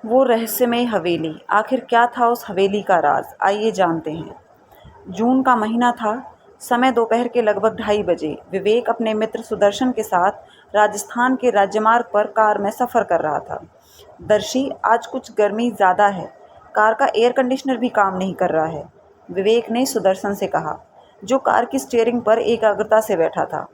वो रहस्यमय हवेली, आखिर क्या था उस हवेली का राज? आइए जानते हैं। जून का महीना था। समय दोपहर के लगभग 2:30 बजे। विवेक अपने मित्र सुदर्शन के साथ राजस्थान के राज्यमार्ग पर कार में सफ़र कर रहा था। दर्शी, आज कुछ गर्मी ज़्यादा है। कार का एयर कंडीशनर भी काम नहीं कर रहा है, विवेक ने सुदर्शन से कहा, जो कार की स्टीयरिंग पर एकाग्रता से बैठा था।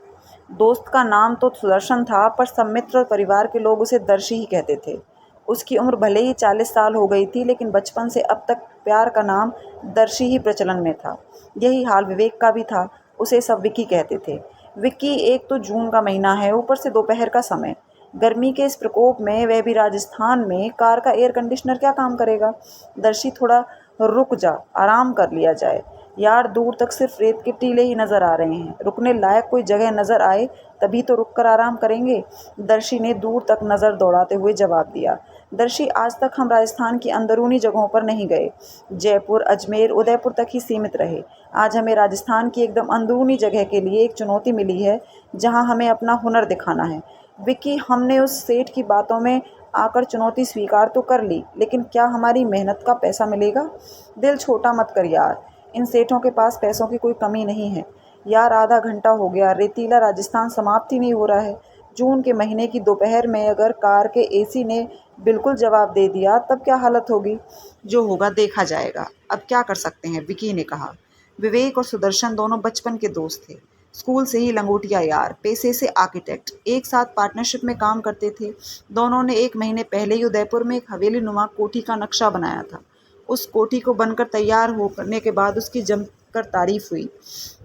दोस्त का नाम तो सुदर्शन था, पर सब मित्र और परिवार के लोग उसे दर्शी ही कहते थे। उसकी उम्र भले ही 40 साल हो गई थी, लेकिन बचपन से अब तक प्यार का नाम दर्शी ही प्रचलन में था। यही हाल विवेक का भी था। उसे सब विक्की कहते थे। विक्की, एक तो जून का महीना है, ऊपर से दोपहर का समय। गर्मी के इस प्रकोप में, वह भी राजस्थान में, कार का एयर कंडीशनर क्या काम करेगा? दर्शी, थोड़ा रुक जा, आराम कर लिया जाए। यार, दूर तक सिर्फ रेत के टीले ही नजर आ रहे हैं। रुकने लायक कोई जगह नजर आए तभी तो रुक कर आराम करेंगे। दर्शी ने दूर तक नजर दौड़ाते हुए जवाब दिया। दर्शी, आज तक हम राजस्थान की अंदरूनी जगहों पर नहीं गए। जयपुर, अजमेर, उदयपुर तक ही सीमित रहे। आज हमें राजस्थान की एकदम अंदरूनी जगह के लिए एक चुनौती मिली है, जहां हमें अपना हुनर दिखाना है। विक्की, हमने उस सेठ की बातों में आकर चुनौती स्वीकार तो कर ली, लेकिन क्या हमारी मेहनत का पैसा मिलेगा? दिल छोटा मत कर यार, इन सेठों के पास पैसों की कोई कमी नहीं है। यार, आधा घंटा हो गया, रेतीला राजस्थान समाप्त ही नहीं हो रहा है। जून के महीने की दोपहर में अगर कार के एसी ने बिल्कुल जवाब दे दिया, तब क्या हालत होगी? जो होगा देखा जाएगा। अब क्या कर सकते हैं, विकी ने कहा। विवेक और सुदर्शन दोनों बचपन के दोस्त थे। स्कूल से ही लंगोटिया यार, पेशे से आर्किटेक्ट, एक साथ पार्टनरशिप में काम करते थे। दोनों ने 1 महीने पहले ही उदयपुर में एक हवेली नुमा कोठी का नक्शा बनाया था। उस कोठी को बनकर तैयार होने के बाद उसकी जमकर तारीफ हुई।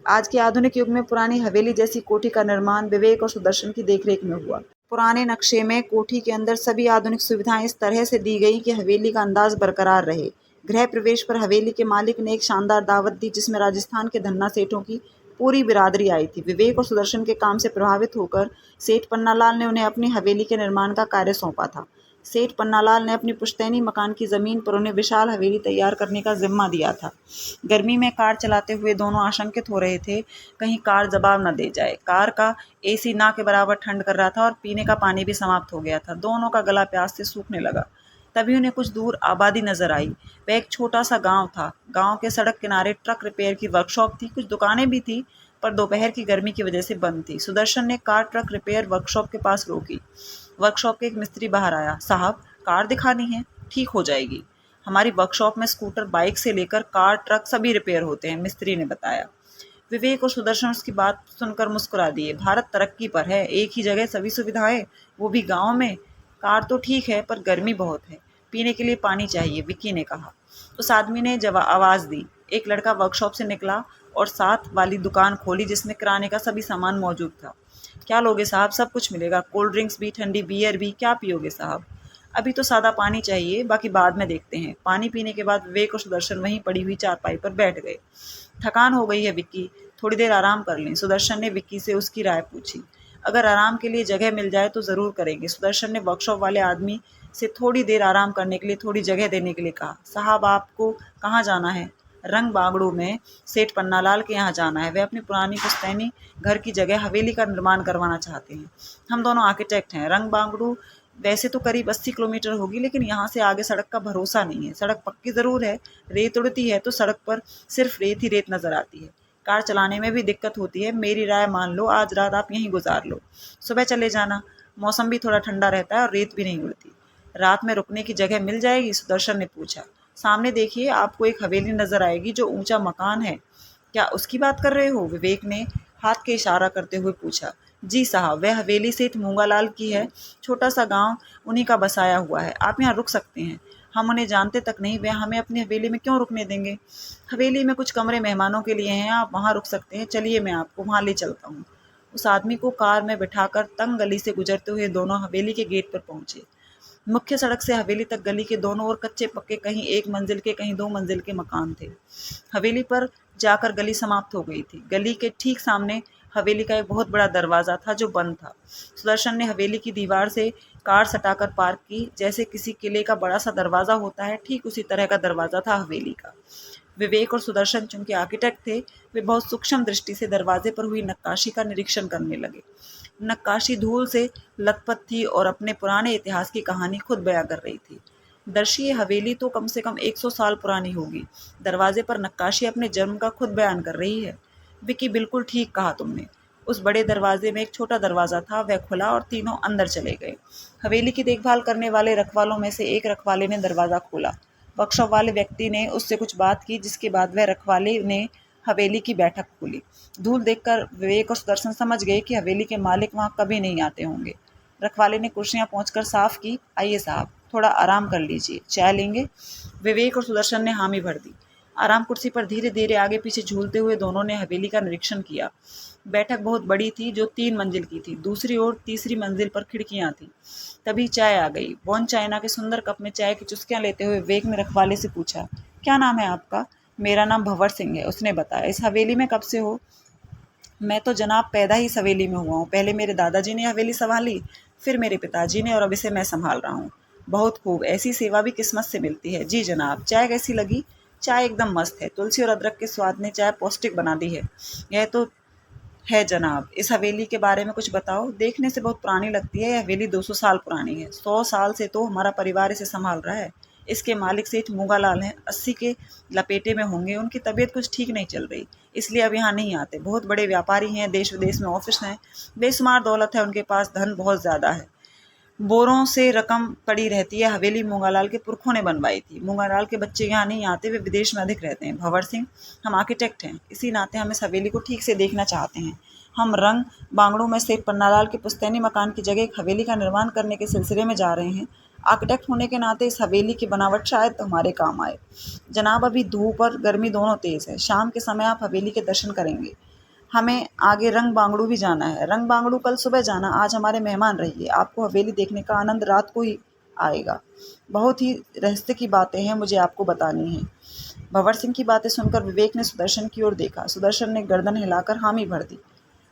आज के आधुनिक युग में पुरानी हवेली जैसी कोठी का निर्माण विवेक और सुदर्शन की देखरेख में हुआ। पुराने नक्शे में कोठी के अंदर सभी आधुनिक सुविधाएं इस तरह से दी गई कि हवेली का अंदाज बरकरार रहे। गृह प्रवेश पर हवेली के मालिक ने एक शानदार दावत दी, जिसमें राजस्थान के धन्ना सेठों की पूरी बिरादरी आई थी। विवेक और सुदर्शन के काम से प्रभावित होकर सेठ पन्नालाल ने उन्हें अपनी हवेली के निर्माण का कार्य सौंपा था। सेठ पन्नालाल ने अपनी पुश्तैनी मकान की ज़मीन पर उन्हें विशाल हवेली तैयार करने का जिम्मा दिया था। गर्मी में कार चलाते हुए दोनों आशंकित हो रहे थे, कहीं कार जवाब न दे जाए। कार का एसी ना के बराबर ठंड कर रहा था और पीने का पानी भी समाप्त हो गया था। दोनों का गला प्यास से सूखने लगा। तभी उन्हें कुछ दूर आबादी नजर आई। वह एक छोटा सा गांव था। गांव के सड़क किनारे ट्रक रिपेयर की वर्कशॉप थी। कुछ दुकानें भी थी, पर दोपहर की गर्मी की वजह से बंद थी। सुदर्शन ने कार ट्रक रिपेयर वर्कशॉप के पास रोकी। वर्कशॉप के एक मिस्त्री बाहर आया। साहब, कार दिखानी है, ठीक हो जाएगी। हमारी वर्कशॉप में स्कूटर, बाइक से लेकर कार, ट्रक सभी रिपेयर होते हैं, मिस्त्री ने बताया। विवेक और सुदर्शन उसकी बात सुनकर मुस्कुरा दिए। भारत तरक्की पर है, एक ही जगह सभी सुविधाएं, वो भी गांव में। कार तो ठीक है, पर गर्मी बहुत है, पीने के लिए पानी चाहिए, विक्की ने कहा। उस आदमी ने आवाज़ दी। एक लड़का वर्कशॉप से निकला और साथ वाली दुकान खोली, जिसमें किराने का सभी सामान मौजूद था। क्या लोगे साहब? सब कुछ मिलेगा, कोल्ड ड्रिंक्स भी, ठंडी बियर भी। क्या पियोगे साहब? अभी तो सादा पानी चाहिए, बाकी बाद में देखते हैं। पानी पीने के बाद विवेक और सुदर्शन वहीं पड़ी हुई चारपाई पर बैठ गए। थकान हो गई है विक्की, थोड़ी देर आराम कर लें, सुदर्शन ने विक्की से उसकी राय पूछी। अगर आराम के लिए जगह मिल जाए तो ज़रूर करेंगे, सुदर्शन ने वर्कशॉप वाले आदमी से थोड़ी देर आराम करने के लिए थोड़ी जगह देने के लिए कहा। साहब, आपको कहाँ जाना है? रंग बागड़ू में सेठ पन्नालाल के यहाँ जाना है। वे अपनी पुरानी पुश्तैनी घर की जगह हवेली का निर्माण करवाना चाहते हैं। हम दोनों आर्किटेक्ट हैं। रंग बागड़ू वैसे तो करीब 80 किलोमीटर होगी, लेकिन यहाँ से आगे सड़क का भरोसा नहीं है। सड़क पक्की ज़रूर है, रेत उड़ती है तो सड़क पर सिर्फ रेत ही रेत नज़र आती है। कार चलाने में भी दिक्कत होती है। मेरी राय मान लो, आज रात आप यहीं गुजार लो, सुबह चले जाना। मौसम भी थोड़ा ठंडा रहता है और रेत भी नहीं उड़ती। रात में रुकने की जगह मिल जाएगी? सुदर्शन ने पूछा। सामने देखिए, आपको एक हवेली नजर आएगी, जो ऊंचा मकान है। क्या उसकी बात कर रहे हो? विवेक ने हाथ के इशारा करते हुए पूछा। जी साहब, वह हवेली सेठ मूंगालाल की है। छोटा सा गांव उन्हीं का बसाया हुआ है। आप यहाँ रुक सकते हैं। हम उन्हें जानते तक नहीं, वह हमें अपनी हवेली में क्यों रुकने देंगे? हवेली में कुछ कमरे मेहमानों के लिए हैं, आप वहाँ रुक सकते हैं। चलिए, मैं आपको वहाँ ले चलता हूँ। उस आदमी को कार में बिठाकर तंग गली से गुजरते हुए दोनों हवेली के गेट पर पहुंचे। मुख्य सड़क से हवेली तक गली के दोनों ओर कच्चे पक्के, कहीं 1 मंजिल के, कहीं 2 मंजिल के मकान थे। हवेली पर जाकर गली समाप्त हो गई थी। गली के ठीक सामने हवेली का एक बहुत बड़ा दरवाजा था, जो बंद था। सुदर्शन ने हवेली की दीवार से कार सटाकर पार्क की। जैसे किसी किले का बड़ा सा दरवाजा होता है, ठीक उसी तरह का दरवाजा था हवेली का। विवेक और सुदर्शन, चूंकि आर्किटेक्ट थे, वे बहुत सूक्ष्म दृष्टि से दरवाजे पर हुई नक्काशी का निरीक्षण करने लगे। नक्काशी धूल से लथपथ थी और अपने पुराने इतिहास की कहानी खुद बयां कर रही थी। दर्शी, ये हवेली तो कम से कम 100 साल पुरानी होगी। दरवाजे पर नक्काशी अपने जन्म का खुद बयान कर रही है। विकी, बिल्कुल ठीक कहा तुमने। उस बड़े दरवाजे में एक छोटा दरवाज़ा था, वह खुला और तीनों अंदर चले गए। हवेली की देखभाल करने वाले रखवालों में से एक रखवाले ने दरवाज़ा खोला। वर्कशॉप वाले व्यक्ति ने उससे कुछ बात की, जिसके बाद वह रखवाले ने हवेली की बैठक खोली। धूल देखकर विवेक और सुदर्शन समझ गए कि हवेली के मालिक वहाँ कभी नहीं आते होंगे। रखवाले ने कुर्सियां पहुंचकर साफ की। आइए साहब, थोड़ा आराम कर लीजिए, चाय लेंगे? विवेक और सुदर्शन ने हामी भर दी। आराम कुर्सी पर धीरे धीरे आगे पीछे झूलते हुए दोनों ने हवेली का निरीक्षण किया। बैठक बहुत बड़ी थी, जो 3 मंजिल की थी। दूसरी ओर तीसरी मंजिल पर खिड़कियां थीं। तभी चाय आ गई। बॉन चाइना के सुंदर कप में चाय की चुस्कियां लेते हुए विवेक ने रखवाले से पूछा, क्या नाम है आपका? मेरा नाम भंवर सिंह है, उसने बताया। इस हवेली में कब से हो? मैं तो जनाब पैदा ही इस हवेली में हुआ हूँ। पहले मेरे दादाजी ने हवेली संभाली, फिर मेरे पिताजी ने, और अब इसे मैं संभाल रहा हूँ। बहुत खूब, ऐसी सेवा भी किस्मत से मिलती है। जी जनाब। चाय कैसी लगी? चाय एकदम मस्त है। तुलसी और अदरक के स्वाद ने चाय पौष्टिक बना दी है। यह तो है जनाब। इस हवेली के बारे में कुछ बताओ। देखने से बहुत पुरानी लगती है। यह हवेली 200 साल पुरानी है। 100 साल से तो हमारा परिवार इसे संभाल रहा है। इसके मालिक सेठ मूंगालाल हैं, 80 के लपेटे में होंगे। उनकी तबीयत कुछ ठीक नहीं चल रही, इसलिए अब यहाँ नहीं आते। बहुत बड़े व्यापारी हैं, देश विदेश में ऑफिस हैं, बेशुमार दौलत है उनके पास, धन बहुत ज़्यादा है। बोरों से रकम पड़ी रहती है। हवेली मूंगालाल के पुरखों ने बनवाई थी। मूंगालाल के बच्चे यहाँ नहीं आते, वे विदेश में अधिक रहते हैं। भंवर सिंह, हम आर्किटेक्ट हैं, इसी नाते हम इस हवेली को ठीक से देखना चाहते हैं। हम रंग बांगड़ों में सेठ पन्नालाल के पुश्तैनी मकान की जगह एक हवेली का निर्माण करने के सिलसिले में जा रहे हैं। आर्किटेक्ट होने के नाते इस हवेली की बनावट शायद हमारे काम आए। जनाब, अभी धूप और गर्मी दोनों तेज़ है। शाम के समय आप हवेली के दर्शन करेंगे। हमें आगे रंग बांगड़ू भी जाना है। रंग बांगड़ू कल सुबह जाना, आज हमारे मेहमान रहिए। आपको हवेली देखने का आनंद रात को ही आएगा। बहुत ही रहस्य की बातें हैं, मुझे आपको बतानी है। भंवर सिंह की बातें सुनकर विवेक ने सुदर्शन की ओर देखा। सुदर्शन ने गर्दन हिलाकर हामी भर दी।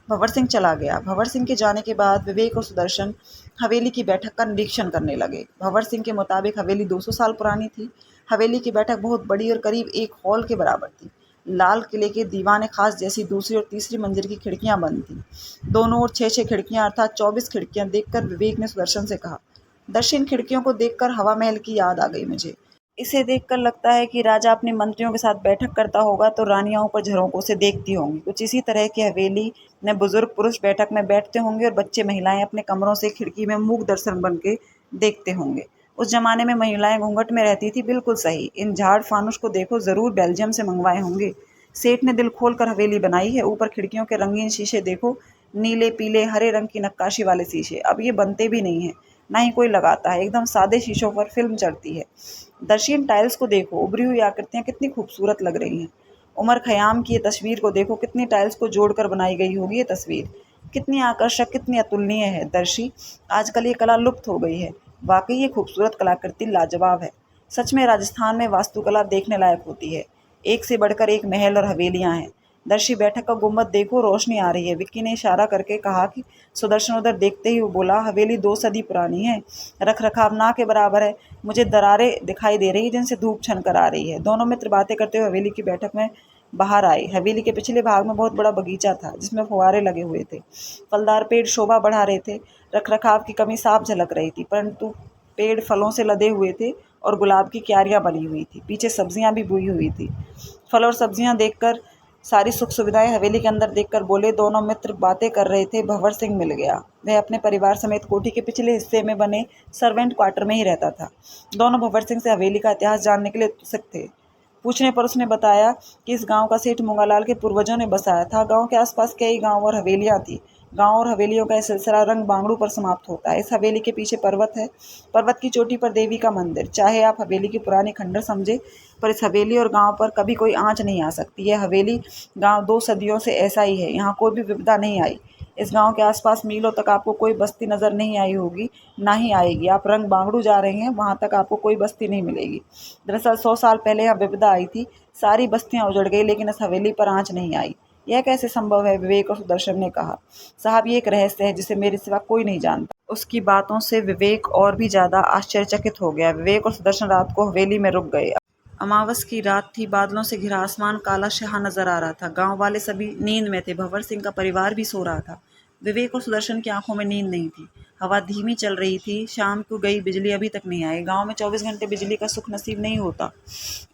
भंवर सिंह चला गया। भंवर सिंह के जाने के बाद विवेक और सुदर्शन हवेली की बैठक का निरीक्षण करने लगे। भंवर सिंह के मुताबिक हवेली 200 साल पुरानी थी। हवेली की बैठक बहुत बड़ी और करीब एक हॉल के बराबर थी। लाल किले के दीवाने खास जैसी दूसरी और तीसरी मंजिल की खिड़कियां बंद थीं। दोनों ओर 6-6 खिड़कियां अर्थात 24 खिड़कियां देखकर विवेक ने सुदर्शन से कहा, दर्शन खिड़कियों को देखकर हवा महल की याद आ गई मुझे। इसे देखकर लगता है कि राजा अपने मंत्रियों के साथ बैठक करता होगा तो रानियां ऊपर झरोकों से देखती होंगी। कुछ इसी तरह की हवेली में बुजुर्ग पुरुष बैठक में बैठते होंगे और बच्चे महिलाएं अपने कमरों से खिड़की में मूक दर्शन बन के देखते होंगे। उस जमाने में महिलाएं घूंघट में रहती थी, बिल्कुल सही। इन झाड़ फानुस को देखो, जरूर बेल्जियम से मंगवाए होंगे। सेठ ने दिल खोल कर हवेली बनाई है। ऊपर खिड़कियों के रंगीन शीशे देखो, नीले पीले हरे रंग की नक्काशी वाले शीशे। अब ये बनते भी नहीं है, ना ही कोई लगाता है। एकदम सादे शीशों पर फिल्म चढ़ती है। दर्शियन टाइल्स को देखो, उभरी हुई आकृतियां कितनी खूबसूरत लग रही हैं। उमर खयाम की ये तस्वीर को देखो, कितनी टाइल्स को जोड़कर बनाई गई होगी ये तस्वीर। कितनी आकर्षक, कितनी अतुलनीय है। दर्शी, आजकल ये कला लुप्त हो गई है। वाकई ये खूबसूरत कलाकृति लाजवाब है। सच में राजस्थान में वास्तुकला देखने लायक होती है। एक से बढ़कर एक महल और हवेलियां हैं। दर्शी, बैठक का गुम्बद देखो, रोशनी आ रही है। विक्की ने इशारा करके कहा कि सुदर्शन उधर देखते ही वो बोला, हवेली 2 सदी पुरानी है, रख रखाव ना के बराबर है। मुझे दरारें दिखाई दे रही है जिनसे धूप छन कर आ रही है। दोनों मित्र बातें करते हुए हवेली की बैठक में बाहर आए। हवेली के पिछले भाग में बहुत बड़ा बगीचा था, जिसमें फुहारे लगे हुए थे। फलदार पेड़ शोभा बढ़ा रहे थे। रख रखाव की कमी साफ झलक रही थी, परंतु पेड़ फलों से लदे हुए थे और गुलाब की क्यारियां बनी हुई थी। पीछे सब्जियां भी बोई हुई थी। फल और सब्जियां देखकर, सारी सुख सुविधाएं हवेली के अंदर देखकर बोले। दोनों मित्र बातें कर रहे थे। भंवर सिंह मिल गया। वह अपने परिवार समेत कोठी के पिछले हिस्से में बने सर्वेंट क्वार्टर में ही रहता था। दोनों भंवर सिंह से हवेली का इतिहास जानने के लिए उत्सुक थे। पूछने पर उसने बताया कि इस गांव का सेठ मूंगालाल के पूर्वजों ने बसाया था। गांव के आसपास कई गांव और हवेलियां थी। गांव और हवेलियों का यह सिलसिला रंग बांगड़ू पर समाप्त होता है। इस हवेली के पीछे पर्वत है। पर्वत की चोटी पर देवी का मंदिर। चाहे आप हवेली की पुरानी खंडर समझे, पर इस हवेली और गांव पर कभी कोई आंच नहीं आ सकती। यह हवेली गांव 2 सदियों से ऐसा ही है। यहाँ कोई भी विपदा नहीं आई। इस गांव के आसपास मीलों तक आपको कोई बस्ती नजर नहीं आई होगी, ना ही आएगी। आप रंग बांगड़ू जा रहे हैं, वहां तक आपको कोई बस्ती नहीं मिलेगी। दरअसल 100 साल पहले यहाँ विपदा आई थी। सारी बस्तियां उजड़ गई, लेकिन इस हवेली पर आंच नहीं आई। यह कैसे संभव है? विवेक और सुदर्शन ने कहा। साहब, ये एक रहस्य है जिसे मेरे सिवा कोई नहीं जानता। उसकी बातों से विवेक और भी ज्यादा आश्चर्यचकित हो गया। विवेक और सुदर्शन रात को हवेली में रुक गए। अमावस की रात थी। बादलों से घिरा आसमान काला शहा नजर आ रहा था। गांव वाले सभी नींद में थे। भंवर सिंह का परिवार भी सो रहा था। विवेक और सुदर्शन की आंखों में नींद नहीं थी। हवा धीमी चल रही थी। शाम को गई बिजली अभी तक नहीं आई। गांव में 24 घंटे बिजली का सुख नसीब नहीं होता।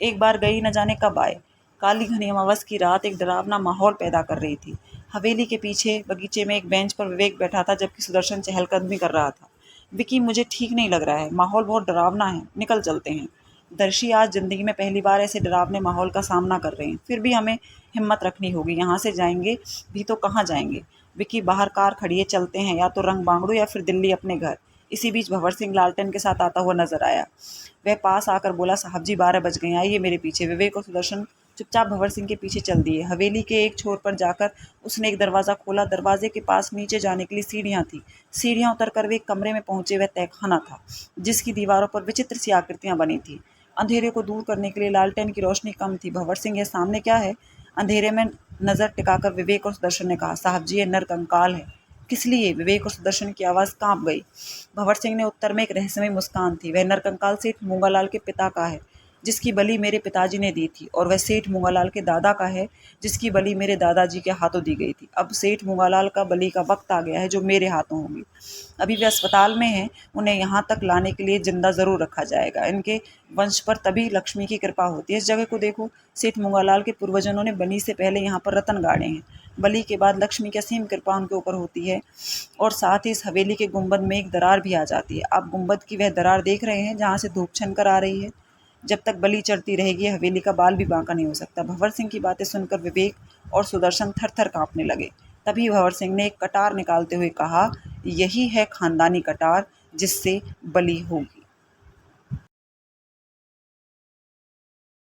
एक बार गई, न जाने कब आए। काली घनी अमावस की रात एक डरावना माहौल पैदा कर रही थी। हवेली के पीछे बगीचे में एक बेंच पर विवेक बैठा था, जबकि सुदर्शन चहलकदमी कर रहा था। विकी, मुझे ठीक नहीं लग रहा है, माहौल बहुत डरावना है, निकल चलते हैं। दर्शी आज जिंदगी में पहली बार ऐसे डरावने माहौल का सामना कर रहे हैं, फिर भी हमें हिम्मत रखनी होगी। यहाँ से जाएंगे भी तो कहाँ जाएंगे? विकी, बाहर कार खड़ी है, चलते हैं, या तो रंग बांगड़ू या फिर दिल्ली अपने घर। इसी बीच भंवर सिंह लालटेन के साथ आता हुआ नजर आया। वह पास आकर बोला, साहब जी 12 बज गए, आइए मेरे पीछे। विवेक और सुदर्शन चुपचाप भंवर सिंह के पीछे चल दिए। हवेली के एक छोर पर जाकर उसने एक दरवाज़ा खोला। दरवाजे के पास नीचे जाने के लिए सीढ़ियाँ थीं। सीढ़ियाँ उतरकर वे एक कमरे में पहुंचे। वह तहखाना था, जिसकी दीवारों पर विचित्र सी आकृतियां बनी थीं। अंधेरे को दूर करने के लिए लालटेन की रोशनी कम थी। भंवर सिंह, यह सामने क्या है? अंधेरे में नजर टिकाकर विवेक और सुदर्शन ने कहा, साहब जी, ये नरकंकाल है। किस लिए? विवेक और सुदर्शन की आवाज़ कांप गई। भंवर सिंह ने उत्तर में एक रहस्यमय मुस्कान थी। वह नरकंकाल सेठ मूंगालाल के पिता का है, जिसकी बलि मेरे पिताजी ने दी थी, और वह सेठ मूंगालाल के दादा का है, जिसकी बलि मेरे दादाजी के हाथों दी गई थी। अब सेठ मूंगालाल का बलि का वक्त आ गया है, जो मेरे हाथों होगी। अभी वे अस्पताल में हैं, उन्हें यहाँ तक लाने के लिए जिंदा जरूर रखा जाएगा। इनके वंश पर तभी लक्ष्मी की कृपा होती है। इस जगह को देखो, सेठ मूंगालाल के पूर्वजों ने बलि से पहले यहाँ पर रतन गाड़े हैं। बलि के बाद लक्ष्मी की असीम कृपा उनके ऊपर होती है, और साथ ही इस हवेली के गुंबद में एक दरार भी आ जाती है। आप गुंबद की वह दरार देख रहे हैं, जहाँ से धूप छनकर आ रही है। जब तक बलि चढ़ती रहेगी, हवेली का बाल भी बांका नहीं हो सकता। भंवर सिंह की बातें सुनकर विवेक और सुदर्शन थर थर कांपने लगे। तभी भंवर सिंह ने एक कटार निकालते हुए कहा, यही है खानदानी कटार, जिससे बलि होगी।